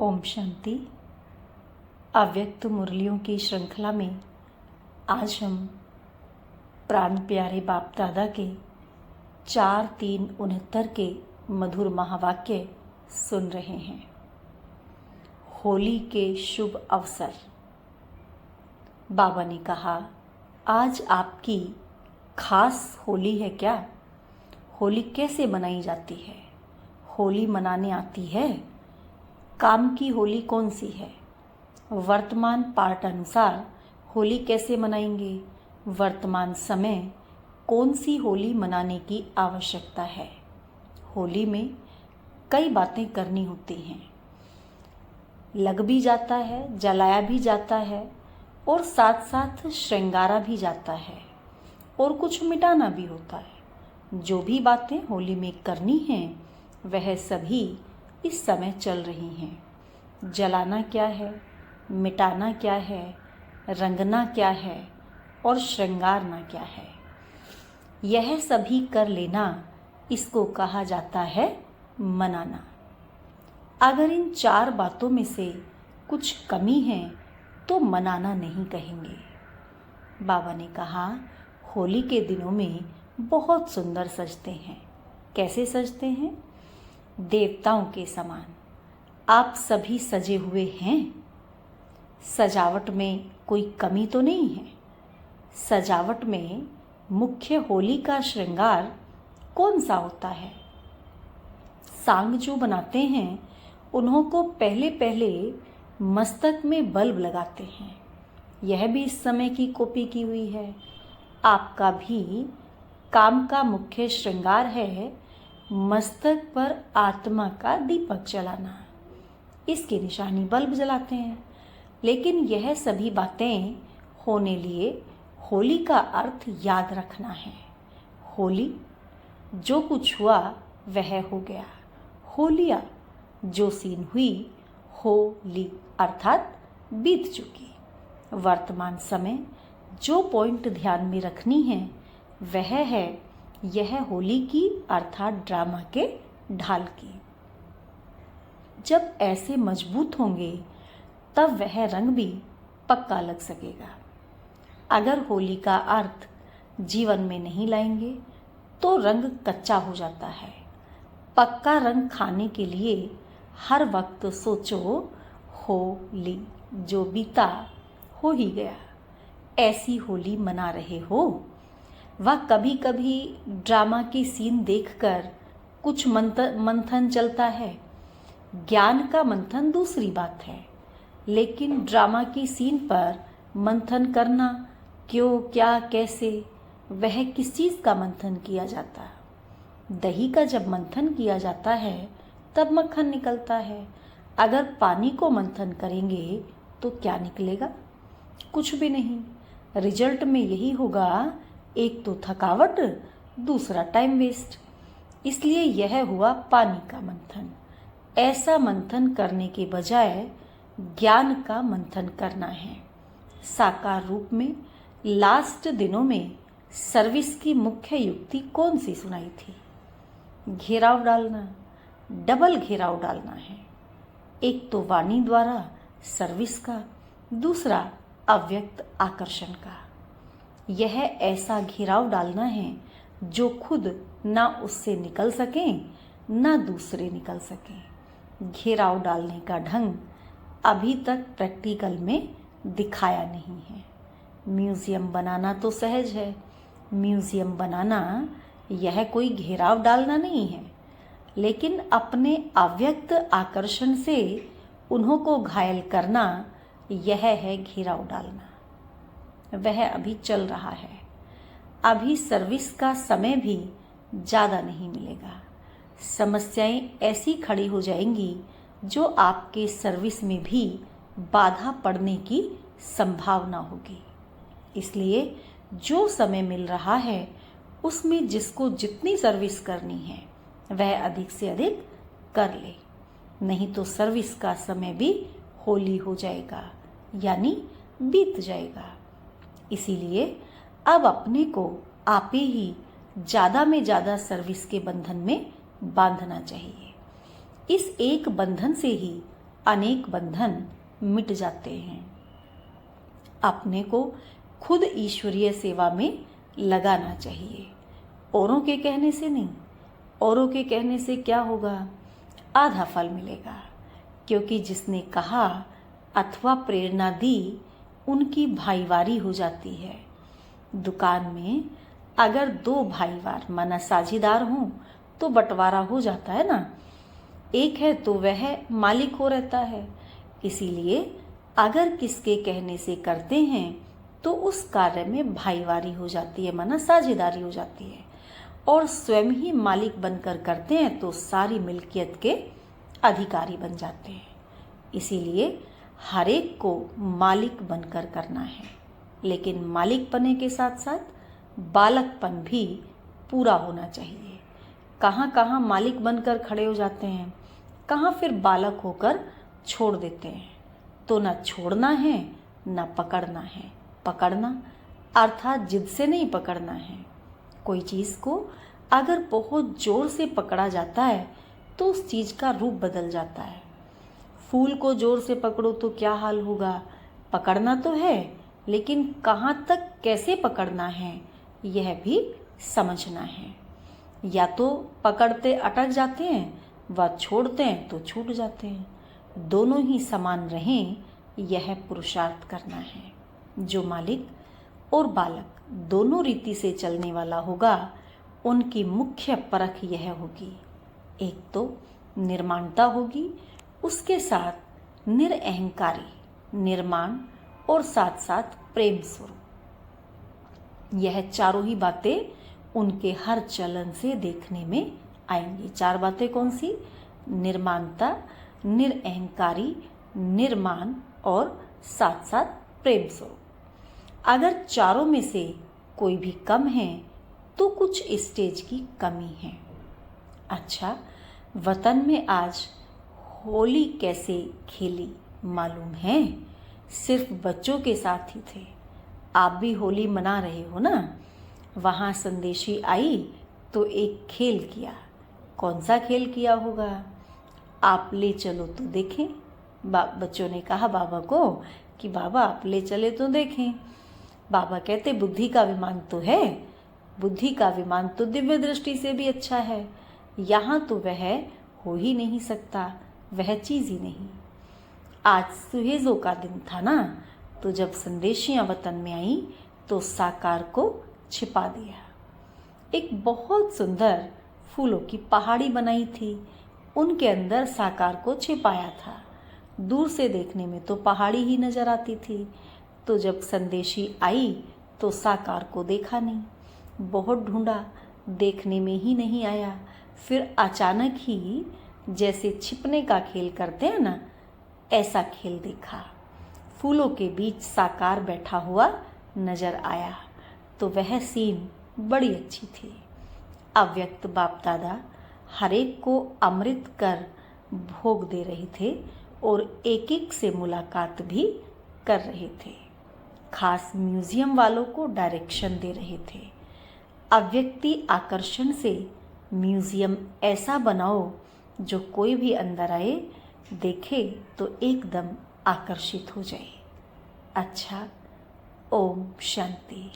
ओम शांति। अव्यक्त मुरलियों की श्रृंखला में आज हम प्राण प्यारे बाप दादा के 4369 के मधुर महावाक्य सुन रहे हैं। होली के शुभ अवसर। बाबा ने कहा, आज आपकी खास होली है क्या? होली कैसे मनाई जाती है? होली मनाने आती है? काम की होली कौन सी है? वर्तमान पाठ अनुसार होली कैसे मनाएंगे? वर्तमान समय कौन सी होली मनाने की आवश्यकता है? होली में कई बातें करनी होती हैं। लग भी जाता है, जलाया भी जाता है और साथ साथ श्रृंगारा भी जाता है और कुछ मिटाना भी होता है। जो भी बातें होली में करनी हैं वह सभी इस समय चल रही हैं। जलाना क्या है, मिटाना क्या है, रंगना क्या है और श्रृंगारना क्या है, यह सभी कर लेना, इसको कहा जाता है मनाना। अगर इन 4 बातों में से कुछ कमी है तो मनाना नहीं कहेंगे। बाबा ने कहा, होली के दिनों में बहुत सुंदर सजते हैं। कैसे सजते हैं? देवताओं के समान। आप सभी सजे हुए हैं। सजावट में कोई कमी तो नहीं है। सजावट में मुख्य होली का श्रृंगार कौन सा होता है? सांग जो बनाते हैं उन्हों को पहले मस्तक में बल्ब लगाते हैं। यह भी इस समय की कॉपी की हुई है। आपका भी काम का मुख्य श्रृंगार है मस्तक पर आत्मा का दीपक जलाना। इसकी निशानी बल्ब जलाते हैं। लेकिन यह सभी बातें होने लिए होली का अर्थ याद रखना है। होली, जो कुछ हुआ वह हो गया। होलिया, जो सीन हुई, होली अर्थात बीत चुकी। वर्तमान समय जो पॉइंट ध्यान में रखनी है वह है यह होली की अर्थात ड्रामा के ढाल की। जब ऐसे मजबूत होंगे तब वह रंग भी पक्का लग सकेगा। अगर होली का अर्थ जीवन में नहीं लाएंगे तो रंग कच्चा हो जाता है। पक्का रंग खाने के लिए हर वक्त सोचो, होली जो बीता हो ही गया। ऐसी होली मना रहे हो। वह कभी कभी ड्रामा की सीन देखकर कुछ मंथन चलता है। ज्ञान का मंथन दूसरी बात है, लेकिन ड्रामा की सीन पर मंथन करना, क्यों, क्या, कैसे, वह किस चीज़ का मंथन किया जाता? दही का जब मंथन किया जाता है तब मक्खन निकलता है। अगर पानी को मंथन करेंगे तो क्या निकलेगा? कुछ भी नहीं। रिजल्ट में यही होगा, एक तो थकावट, दूसरा टाइम वेस्ट। इसलिए यह हुआ पानी का मंथन। ऐसा मंथन करने के बजाय ज्ञान का मंथन करना है। साकार रूप में लास्ट दिनों में सर्विस की मुख्य युक्ति कौन सी सुनाई थी? घेराव डालना, डबल घेराव डालना है। एक तो वाणी द्वारा सर्विस का, दूसरा अव्यक्त आकर्षण का। यह ऐसा घेराव डालना है जो खुद ना उससे निकल सकें ना दूसरे निकल सकें। घेराव डालने का ढंग अभी तक प्रैक्टिकल में दिखाया नहीं है। म्यूजियम बनाना तो सहज है। म्यूजियम बनाना यह कोई घेराव डालना नहीं है, लेकिन अपने अव्यक्त आकर्षण से उन्हों को घायल करना, यह है घेराव डालना। वह अभी चल रहा है। अभी सर्विस का समय भी ज़्यादा नहीं मिलेगा। समस्याएं ऐसी खड़ी हो जाएंगी जो आपके सर्विस में भी बाधा पड़ने की संभावना होगी। इसलिए जो समय मिल रहा है उसमें जिसको जितनी सर्विस करनी है वह अधिक से अधिक कर ले, नहीं तो सर्विस का समय भी होली हो जाएगा, यानी बीत जाएगा। इसीलिए अब अपने को आपे ही ज़्यादा में ज़्यादा सर्विस के बंधन में बांधना चाहिए। इस एक बंधन से ही अनेक बंधन मिट जाते हैं। अपने को खुद ईश्वरीय सेवा में लगाना चाहिए, औरों के कहने से नहीं। औरों के कहने से क्या होगा? आधा फल मिलेगा, क्योंकि जिसने कहा अथवा प्रेरणा दी उनकी भाईवारी हो जाती है। दुकान में अगर दो भाईवार माना साझीदार हों तो बंटवारा हो जाता है ना। एक है तो वह मालिक हो रहता है। इसीलिए अगर किसके कहने से करते हैं तो उस कार्य में भाईवारी हो जाती है, माना साझेदारी हो जाती है। और स्वयं ही मालिक बनकर करते हैं तो सारी मिल्कियत के अधिकारी बन जाते हैं। इसीलिए हर एक को मालिक बनकर करना है, लेकिन मालिक बनने के साथ साथ बालकपन भी पूरा होना चाहिए। कहाँ कहाँ मालिक बनकर खड़े हो जाते हैं, कहाँ फिर बालक होकर छोड़ देते हैं। तो न छोड़ना है न पकड़ना है। पकड़ना अर्थात जिद से नहीं पकड़ना है। कोई चीज़ को अगर बहुत जोर से पकड़ा जाता है तो उस चीज़ का रूप बदल जाता है। फूल को जोर से पकड़ो तो क्या हाल होगा? पकड़ना तो है, लेकिन कहाँ तक कैसे पकड़ना है यह भी समझना है। या तो पकड़ते अटक जाते हैं व छोड़ते हैं तो छूट जाते हैं। दोनों ही समान रहें, यह पुरुषार्थ करना है। जो मालिक और बालक दोनों रीति से चलने वाला होगा, उनकी मुख्य परख यह होगी। एक तो निर्माणता होगी, उसके साथ निरअहंकारी निर्माण और साथ साथ प्रेम स्वरूप। यह चारों ही बातें उनके हर चलन से देखने में आएंगी। चार बातें कौन सी? निर्माणता, निरअहंकारी, निर्माण और साथ साथ प्रेम स्वरूप। अगर चारों में से कोई भी कम है तो कुछ स्टेज की कमी है। अच्छा, वतन में आज होली कैसे खेली मालूम है? सिर्फ बच्चों के साथ ही थे। आप भी होली मना रहे हो ना। वहाँ संदेशी आई तो एक खेल किया। कौन सा खेल किया होगा? आप ले चलो तो देखें। बच्चों ने कहा बाबा को कि बाबा आप ले चले तो देखें। बाबा कहते बुद्धि का विमान तो है, बुद्धि का विमान तो दिव्य दृष्टि से भी अच्छा है। यहाँ तो वह हो ही नहीं सकता, वह चीज़ ही नहीं। आज सुहेजों का दिन था ना, तो जब संदेशियाँ वतन में आई तो साकार को छिपा दिया। एक बहुत सुंदर फूलों की पहाड़ी बनाई थी, उनके अंदर साकार को छिपाया था। दूर से देखने में तो पहाड़ी ही नजर आती थी। तो जब संदेशी आई तो साकार को देखा नहीं। बहुत ढूंढा, देखने में ही नहीं आया। फिर अचानक ही जैसे छिपने का खेल करते हैं ना, ऐसा खेल देखा। फूलों के बीच साकार बैठा हुआ नजर आया। तो वह सीन बड़ी अच्छी थी। अव्यक्त बाप दादा हर एक को अमृत कर भोग दे रहे थे और एक एक से मुलाकात भी कर रहे थे। खास म्यूजियम वालों को डायरेक्शन दे रहे थे। अव्यक्ति आकर्षण से म्यूजियम ऐसा बनाओ जो कोई भी अंदर आए, देखे तो एकदम आकर्षित हो जाए। अच्छा, ओम शांति।